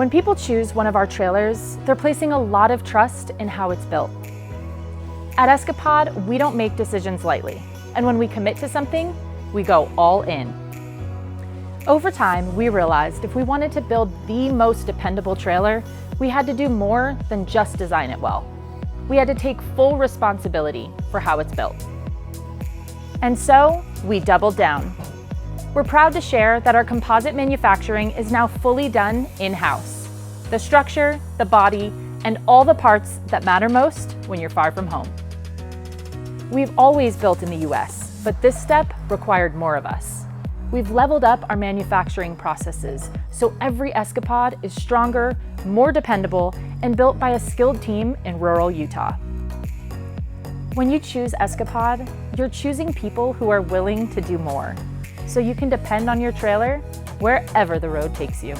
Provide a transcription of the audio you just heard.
When people choose one of our trailers, they're placing a lot of trust in how it's built. At Escapod, we don't make decisions lightly, and when we commit to something, we go all in. Over time, we realized if we wanted to build the most dependable trailer, we had to do more than just design it well. We had to take full responsibility for how it's built. And so, we doubled down. We're proud to share that our composite manufacturing is now fully done in-house. The structure, the body, and all the parts that matter most when you're far from home. We've always built in the US, but this step required more of us. We've leveled up our manufacturing processes, so every Escapod is stronger, more dependable, and built by a skilled team in rural Utah. When you choose Escapod, you're choosing people who are willing to do more, so you can depend on your trailer wherever the road takes you.